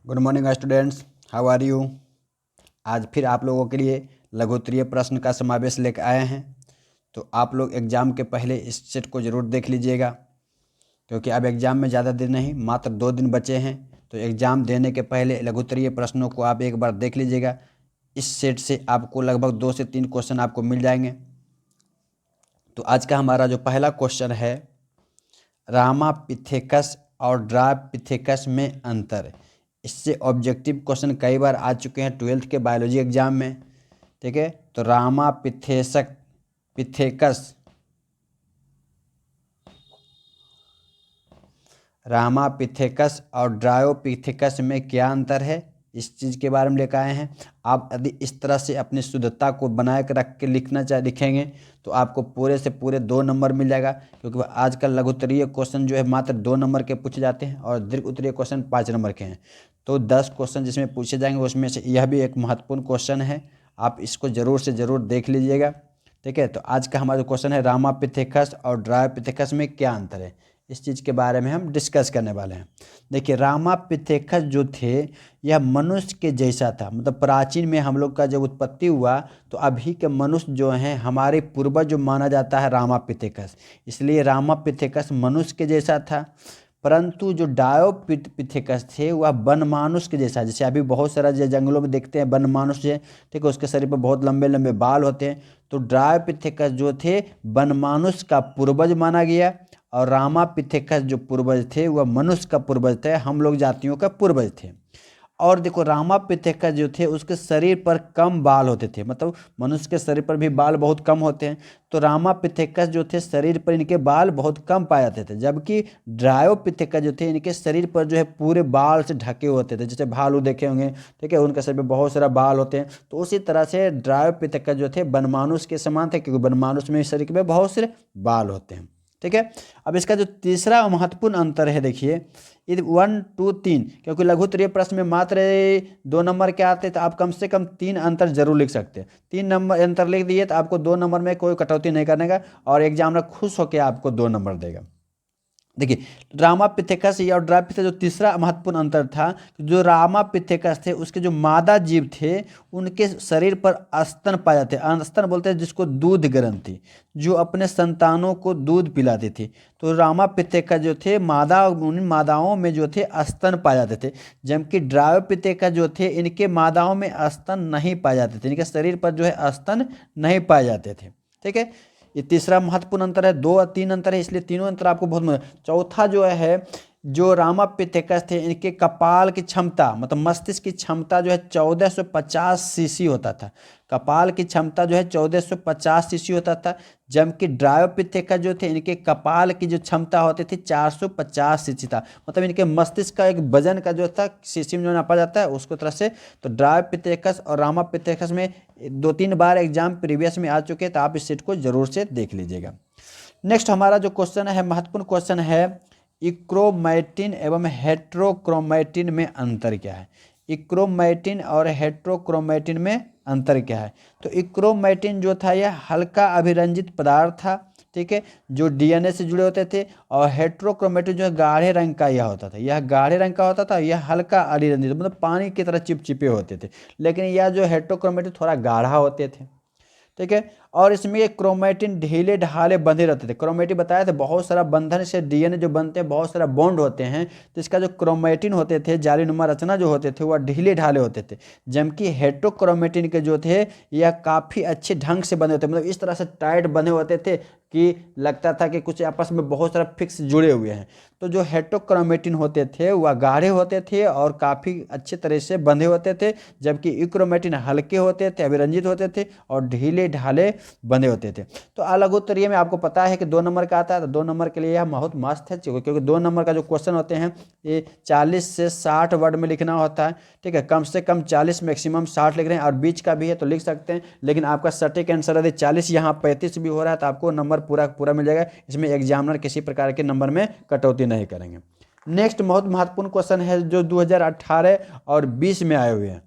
Good morning students, how are you. आज फिर आप लोगों के लिए लघुत्तरीय प्रश्न का समावेश लेकर आए हैं। तो आप लोग एग्ज़ाम के पहले इस सेट को ज़रूर देख लीजिएगा, क्योंकि अब एग्ज़ाम में ज़्यादा दिन नहीं, मात्र 2 दिन बचे हैं। तो एग्ज़ाम देने के पहले लघुत्तरीय प्रश्नों को आप एक बार देख लीजिएगा। इस सेट से आपको लगभग 2 से 3 क्वेश्चन आपको मिल जाएंगे। तो आज का हमारा जो पहला क्वेश्चन है, रामापिथेकस और ड्रापिथेकस में अंतर। इससे ऑब्जेक्टिव क्वेश्चन कई बार आ चुके हैं 12th के बायोलॉजी एग्जाम में। ठीक है, तो रामापिथेकस और ड्रायोपिथेकस में क्या अंतर है, इस चीज़ के बारे में लेकर आए हैं। आप यदि इस तरह से अपनी शुद्धता को बनाए कर रख के लिखेंगे तो आपको पूरे से पूरे 2 नंबर मिल जाएगा, क्योंकि आजकल लघुत्तरीय क्वेश्चन जो है मात्र 2 नंबर के पूछे जाते हैं और दीर्घ उत्तरीय क्वेश्चन 5 नंबर के हैं। तो 10 क्वेश्चन जिसमें पूछे जाएंगे उसमें से यह भी एक महत्वपूर्ण क्वेश्चन है। आप इसको ज़रूर से ज़रूर देख लीजिएगा। ठीक है, तो आज का हमारा जो क्वेश्चन है, रामापिथेकस और ड्रायोपिथेकस में क्या अंतर है, इस चीज़ के बारे में हम डिस्कस करने वाले हैं। देखिए, रामापिथेकस जो थे यह मनुष्य के जैसा था। मतलब प्राचीन में हम लोग का जब उत्पत्ति हुआ तो अभी के मनुष्य जो हैं हमारे पूर्वज जो माना जाता है रामापिथेकस, इसलिए रामापिथेकस मनुष्य के जैसा था। परंतु जो डायोपिथेकस थे वह वनमानुष के जैसा, जैसे अभी बहुत सारा जंगलों में देखते हैं वनमानुष है, ठीक है, उसके शरीर पर बहुत लंबे लंबे बाल होते हैं। तो डायोपिथेकस जो थे वनमानुष का पूर्वज माना गया, और रामापिथेकस जो पूर्वज थे वह मनुष्य का पूर्वज थे, हम लोग जातियों का पूर्वज थे। और देखो, रामापिथेकस जो थे उसके शरीर पर कम बाल होते थे, मतलब मनुष्य के शरीर पर भी बाल बहुत कम होते हैं। तो रामापिथेकस जो थे शरीर पर इनके बाल बहुत कम पाए जाते थे, जबकि ड्रायोपिथेकस जो थे इनके शरीर पर जो है पूरे बाल से ढके होते थे। जैसे भालू देखे होंगे, ठीक है, उनके शरीर पर बहुत सारा बाल होते हैं। तो उसी तरह से ड्रायोपिथेकस जो थे वनमानुष के समान थे, क्योंकि वनमानुष में शरीर में बहुत सारे बाल होते हैं। ठीक है, अब इसका जो तीसरा महत्वपूर्ण अंतर है, देखिए, ये 1 2 3, क्योंकि लघुत्तरीय प्रश्न में मात्र 2 नंबर के आते तो आप कम से कम 3 अंतर जरूर लिख सकते हैं। 3 नंबर अंतर लिख दिए तो आपको 2 नंबर में कोई कटौती नहीं करने का, और एग्जामिनर खुश होकर आपको 2 नंबर देगा। देखिए, रामापिथेकस और ड्रायोपिथेकस जो तीसरा महत्वपूर्ण अंतर था, जो रामापिथेकस थे उसके जो मादा जीव थे उनके शरीर पर स्तन पाए जाते हैं। स्तन बोलते हैं जिसको दूध ग्रंथि, जो अपने संतानों को दूध पिलाती थी। तो रामापिथेकस जो थे उन मादाओं में जो थे स्तन पाए जाते थे, जबकि ड्रायोपिथेकस जो थे इनके मादाओं में स्तन नहीं पाए जाते थे, इनके शरीर पर जो है स्तन नहीं पाए जाते थे। ठीक है, ये तीसरा महत्वपूर्ण अंतर है। 2 और 3 अंतर है, इसलिए तीनों अंतर आपको बहुत। चौथा जो है, जो रामापिथेकस थे इनके कपाल की क्षमता, मतलब मस्तिष्क की क्षमता जो है 1450 सीसी होता था। कपाल की क्षमता जो है 1450 सीसी होता था, जबकि ड्रायोपिथेकस जो थे इनके कपाल की जो क्षमता होती थी 450 सीसी था। मतलब इनके मस्तिष्क का एक वजन का जो था सीसी में जो नापा जाता है उसको तरह से। तो ड्रायोपिथेकस और रामापिथेकस में 2-3 बार एग्जाम प्रीवियस में आ चुके हैं, तो आप इस सेट को जरूर से देख लीजिएगा। नेक्स्ट हमारा जो क्वेश्चन है, महत्वपूर्ण क्वेश्चन है, इक्रोमैटिन एवं हेट्रोक्रोमैटिन में अंतर क्या है। इक्रोमैटिन और हेट्रोक्रोमैटिन में अंतर क्या है। तो इक्रोमैटिन जो था यह हल्का अभिरंजित पदार्थ था, ठीक है, जो डीएनए से जुड़े होते थे। और हेट्रोक्रोमैटिन जो है गाढ़े रंग का यह होता था, यह गाढ़े रंग का होता था, यह हल्का अभिरंजित, मतलब पानी की तरह चिपचिपे होते थे। लेकिन यह जो हेट्रोक्रोमैटिन थोड़ा गाढ़ा होते थे। ठीक है, और इसमें क्रोमैटिन ढीले ढाले बंधे रहते थे। क्रोमैटिन बताया था बहुत सारा बंधन से डीएनए जो बनते हैं, बहुत सारा बॉन्ड होते हैं, तो इसका जो क्रोमैटिन होते थे, जालीनुमा रचना जो होते थे, वह ढीले ढाले होते थे। जबकि हेट्रोक्रोमैटिन के जो थे यह काफ़ी अच्छे ढंग से बने होते, मतलब इस तरह से टाइट बने होते थे कि लगता था कि कुछ आपस में बहुत सारा फिक्स जुड़े हुए हैं। तो जो हेट्रोक्रोमैटिन होते थे वह गाढ़े होते थे और काफ़ी अच्छे तरह से बंधे होते थे, जबकि इक्रोमैटिन हल्के होते थे, अभिरंजित होते थे और ढीले ढाले बंधे होते थे। तो लघुत्तरीय में आपको पता है कि 2 नंबर का आता है, तो 2 नंबर के लिए यह बहुत मस्त है, क्योंकि 2 नंबर का जो क्वेश्चन होते हैं ये 40 से 60 वर्ड में लिखना होता है। ठीक है, कम से कम 40, मैक्सिमम 60 लिख रहे हैं, और बीच का भी है तो लिख सकते हैं। लेकिन आपका सटीक आंसर यदि 40 यहाँ 35 भी हो रहा है तो आपको नंबर पूरा पूरा मिल जाएगा। इसमें एग्जामिनर किसी प्रकार के नंबर में कटौती नहीं करेंगे। नेक्स्ट बहुत महत्वपूर्ण क्वेश्चन है जो 2018 और 20 में आए हुए हैं।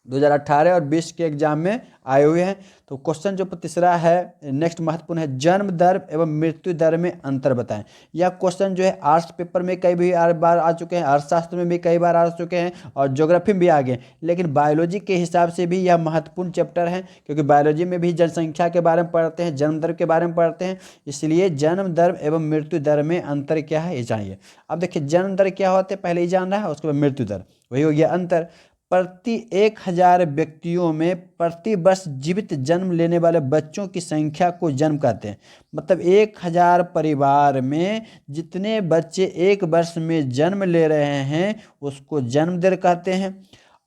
2018 और 20 के एग्जाम में आए हुए हैं। तो क्वेश्चन जो तीसरा है नेक्स्ट महत्वपूर्ण है, जन्म दर एवं मृत्यु दर में अंतर बताएं। यह क्वेश्चन जो है आर्ट्स पेपर में कई बार आ चुके हैं, अर्थशास्त्र में भी कई बार आ चुके हैं और ज्योग्राफी में भी आ गए, लेकिन बायोलॉजी के हिसाब से भी यह महत्वपूर्ण चैप्टर है, क्योंकि बायोलॉजी में भी जनसंख्या के बारे में पढ़ते हैं, जन्म दर के बारे में पढ़ते हैं, इसलिए जन्म दर एवं मृत्यु दर में अंतर क्या है ये जानिए। अब देखिए जन्म दर क्या होते हैं पहले ही जान रहा है, उसके बाद मृत्यु दर, वही हो गया अंतर। प्रति 1000 व्यक्तियों में प्रति वर्ष जीवित जन्म लेने वाले बच्चों की संख्या को जन्म कहते हैं। मतलब 1000 परिवार में जितने बच्चे एक वर्ष में जन्म ले रहे हैं उसको जन्म दर कहते हैं।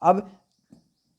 अब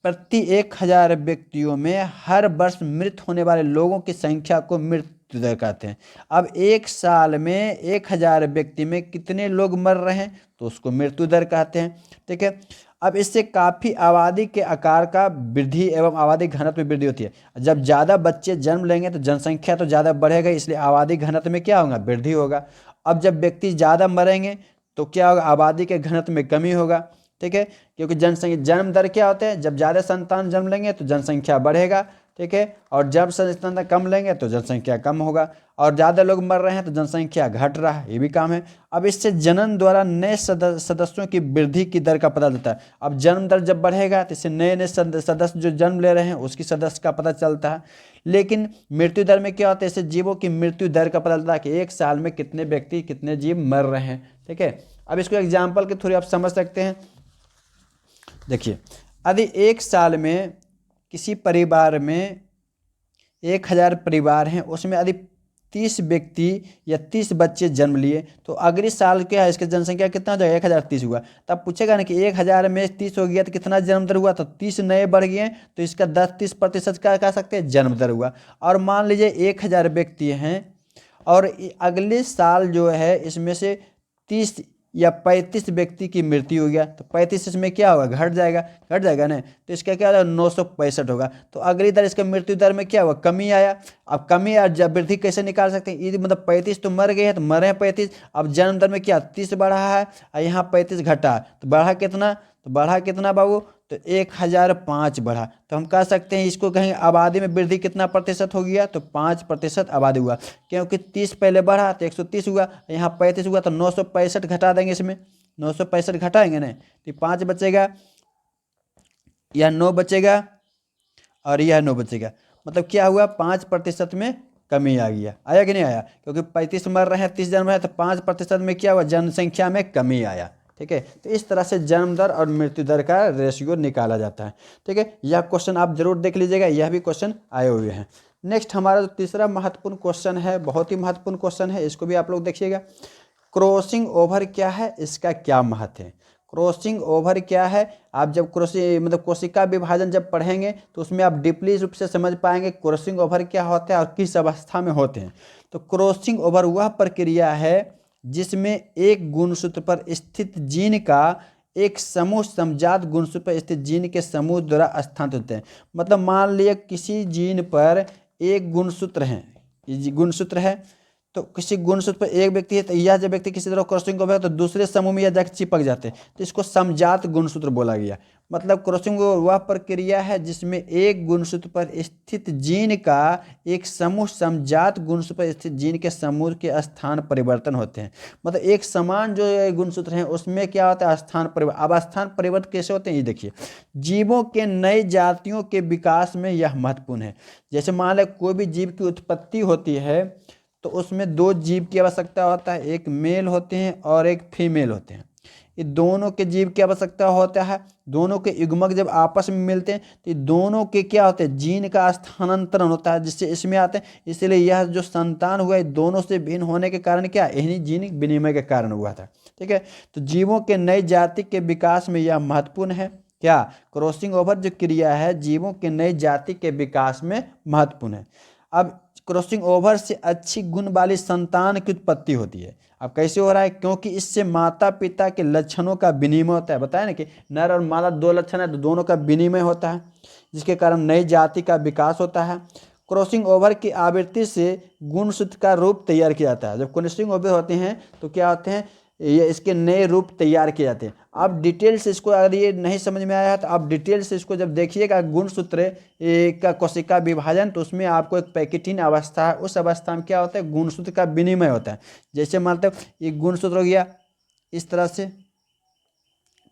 प्रति 1000 व्यक्तियों में हर वर्ष मृत होने वाले लोगों की संख्या को मृत्यु दर कहते हैं। अब एक साल में 1000 व्यक्ति में कितने लोग मर रहे हैं तो उसको मृत्यु दर कहते हैं। ठीक है, अब इससे काफ़ी आबादी के आकार का वृद्धि एवं आबादी घनत्व में वृद्धि होती है। जब ज़्यादा बच्चे जन्म लेंगे तो जनसंख्या तो ज़्यादा बढ़ेगा, इसलिए आबादी घनत्व में क्या होगा, वृद्धि होगा। अब जब व्यक्ति ज़्यादा मरेंगे तो क्या होगा, आबादी के घनत्व में कमी होगा। ठीक है, क्योंकि जनसंख्या जन्म दर क्या होते हैं, जब ज़्यादा संतान जन्म लेंगे तो जनसंख्या बढ़ेगा। ठीक है, और जब संतान कम लेंगे तो जनसंख्या कम होगा, और ज़्यादा लोग मर रहे हैं तो जनसंख्या घट रहा है, ये भी काम है। अब इससे जनन द्वारा नए सदस्यों की वृद्धि की दर का पता चलता है। अब जन्म दर जब बढ़ेगा तो इससे नए नए सदस्य जो जन्म ले रहे हैं उसकी सदस्य का पता चलता है। लेकिन मृत्यु दर में क्या होता है, इससे जीवों की मृत्यु दर का पता चलता है कि एक साल में कितने व्यक्ति कितने जीव मर रहे हैं। ठीक है, अब इसको एग्जाम्पल के थ्रू आप समझ सकते हैं। देखिए, यदि एक साल में किसी परिवार में 1000 परिवार हैं, उसमें यदि 30 व्यक्ति या 30 बच्चे जन्म लिए तो अगले साल क्या है, इसकी जनसंख्या कितना हो जाएगा, 1030 हुआ। तब पूछेगा ना कि 1000 में 30 हो गया तो कितना जन्म दर हुआ, तो 30 नए बढ़ गए, तो इसका 10-30% क्या कह सकते हैं, जन्म दर हुआ। और मान लीजिए 1000 व्यक्ति हैं और अगले साल जो है इसमें से 30 या 35 व्यक्ति की मृत्यु हो गया, तो 35 इसमें क्या होगा, घट जाएगा ना, तो इसका क्या होगा, 965 होगा। तो अगली दर इसका मृत्यु दर में क्या हुआ, कमी आया। अब कमी या जब वृद्धि कैसे निकाल सकते हैं, ये मतलब 35 तो मर गए हैं तो मरे हैं 35, अब जन्म दर में क्या 30 बढ़ा है और यहाँ 35 घटा है, तो बढ़ा कितना बाबू, तो 1005 बढ़ा। तो हम कह सकते हैं इसको कहेंगे आबादी में वृद्धि कितना प्रतिशत हो गया, तो 5% आबादी हुआ, क्योंकि 30 पहले बढ़ा तो 130 हुआ, यहाँ 35 हुआ तो 965 घटा देंगे, इसमें 965 घटाएंगे ना, तो 5 बचेगा, यह 9 बचेगा और यह 9 बचेगा। मतलब क्या हुआ, 5% में कमी आ गया, आया कि नहीं आया, क्योंकि 35 मर रहे हैं 30 जन्म है तो 5% में क्या हुआ, जनसंख्या में कमी आया। ठीक है, तो इस तरह से जन्म दर और मृत्यु दर का रेशियो निकाला जाता है। ठीक है, यह क्वेश्चन आप जरूर देख लीजिएगा, यह भी क्वेश्चन आए हुए हैं। नेक्स्ट हमारा जो तीसरा महत्वपूर्ण क्वेश्चन है, बहुत ही महत्वपूर्ण क्वेश्चन है, इसको भी आप लोग देखिएगा। क्रॉसिंग ओवर क्या है, इसका क्या महत्व है। क्रॉसिंग ओवर क्या है, आप जब कोशिका विभाजन जब पढ़ेंगे तो उसमें आप डीपली रूप से समझ पाएंगे क्रॉसिंग ओवर क्या होता है और किस अवस्था में होते हैं। तो क्रॉसिंग ओवर वह प्रक्रिया है जिसमें एक गुणसूत्र पर स्थित जीन का एक समूह समजात गुणसूत्र पर स्थित जीन के समूह द्वारा स्थानांतरित होते हैं। मतलब मान लिया किसी जीन पर एक गुणसूत्र है, ये गुणसूत्र है, तो किसी गुणसूत्र पर एक व्यक्ति है, तो यह जब व्यक्ति किसी तरह क्रॉसिंग ओवर तो दूसरे समूह में यह जाकर चिपक जाते हैं, तो इसको समजात गुणसूत्र बोला गया। मतलब क्रॉसिंग ओवर वह प्रक्रिया है जिसमें एक गुणसूत्र पर स्थित जीन का एक समूह समजात गुणसूत्र पर स्थित जीन के समूह के स्थान परिवर्तन होते हैं। मतलब एक समान जो गुणसूत्र हैं उसमें क्या होता है, स्थान परिवर्तन। अब स्थान परिवर्तन कैसे होते हैं ये देखिए, जीवों के नई जातियों के विकास में यह महत्वपूर्ण है। जैसे मान लें कोई भी जीव की उत्पत्ति होती है तो उसमें 2 जीव की आवश्यकता होता है, एक मेल होते हैं और एक फीमेल होते हैं। ये दोनों के जीव की आवश्यकता होता है, दोनों के युग्मक जब आपस में मिलते हैं तो दोनों के क्या होते हैं, जीन का स्थानांतरण होता है जिससे इसमें आते हैं। इसलिए यह जो संतान हुआ है दोनों से भिन्न होने के कारण क्या, इन्हीं जीन विनिमय के कारण हुआ था। ठीक है, तो जीवों के नई जाति के विकास में यह महत्वपूर्ण है। क्या, क्रॉसिंग ओवर जो क्रिया है जीवों के नई जाति के विकास में महत्वपूर्ण है। अब क्रॉसिंग ओवर से अच्छी गुण वाली संतान की उत्पत्ति होती है। अब कैसे हो रहा है, क्योंकि इससे माता पिता के लक्षणों का विनिमय होता है। बताया ना कि नर और मादा 2 लक्षण है तो दोनों का विनिमय होता है, जिसके कारण नई जाति का विकास होता है। क्रॉसिंग ओवर की आवृत्ति से गुणसूत्र का रूप तैयार किया जाता है। जब क्रॉसिंग ओवर होते हैं तो क्या होते हैं, ये इसके नए रूप तैयार किए जाते हैं। आप डिटेल से इसको, अगर ये नहीं समझ में आया है तो आप डिटेल से इसको जब देखिएगा गुणसूत्र का कोशिका विभाजन, तो उसमें आपको एक पैकेटिन अवस्था है, उस अवस्था में क्या होता है, गुणसूत्र का विनिमय होता है। जैसे मानते हो ये गुणसूत्र हो गया इस तरह से,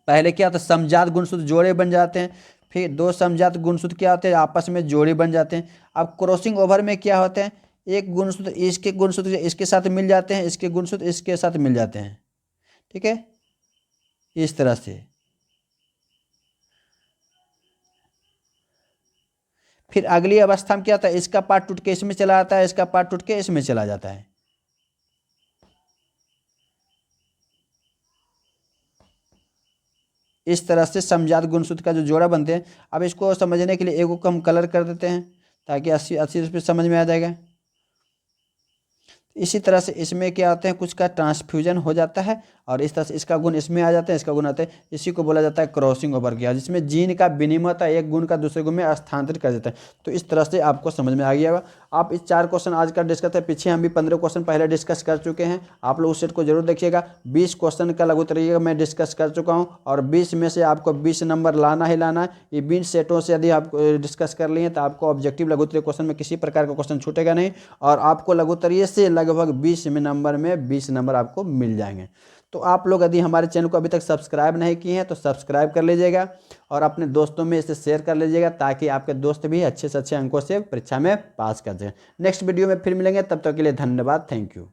पहले क्या होता है समजात गुणसूत्र जोड़े बन जाते हैं, फिर दो समजात गुणसूत्र क्या होते हैं आपस में जोड़े बन जाते हैं। अब क्रॉसिंग ओवर में क्या होते हैं, एक गुणसूत्र इसके गुणसूत्र इसके साथ मिल जाते हैं, इसके गुणसूत्र इसके साथ मिल जाते हैं, ठीक है, इस तरह से। फिर अगली अवस्था में क्या होता है, इसका पार्ट टूट के इसमें चला जाता है, इसका पार्ट टूट के इसमें चला जाता है। इस तरह से समजात गुणसूत्र का जो जोड़ा बनते हैं। अब इसको समझने के लिए एगो को हम कलर कर देते हैं ताकि 80 समझ में आ जाएगा। इसी तरह से इसमें क्या होते हैं, कुछ का ट्रांसफ्यूजन हो जाता है और इस तरह से इसका गुण इसमें आ जाता है, इसका गुण आता है, इसी को बोला जाता है क्रॉसिंग ओवर किया, जिसमें जीन का विनिमय होता है, एक गुण का दूसरे गुण में स्थानांतरित कर देता है। तो इस तरह से आपको समझ में आ गया होगा। आप इस 4 क्वेश्चन आज का डिस्कस है, पीछे हम भी 15 क्वेश्चन पहले डिस्कस कर चुके हैं, आप लोग उस सेट को जरूर देखिएगा। 20 क्वेश्चन का लघु तरीका मैं डिस्कस कर चुका हूँ और 20 में से आपको 20 नंबर लाना ही लाना है। ये 20 सेटों से यदि आप डिस्कस कर लिए तो आपको ऑब्जेक्टिव लघुत्तरीय क्वेश्चन में किसी प्रकार का क्वेश्चन छूटेगा नहीं और आपको लघुत्तरीय से लगभग 20 नंबर में 20 नंबर आपको मिल जाएंगे। तो आप लोग यदि हमारे चैनल को अभी तक सब्सक्राइब नहीं किए हैं तो सब्सक्राइब कर लीजिएगा और अपने दोस्तों में इसे शेयर कर लीजिएगा ताकि आपके दोस्त भी अच्छे से अच्छे अंकों से परीक्षा में पास कर जाएं। नेक्स्ट वीडियो में फिर मिलेंगे, तब तक के लिए धन्यवाद, थैंक यू।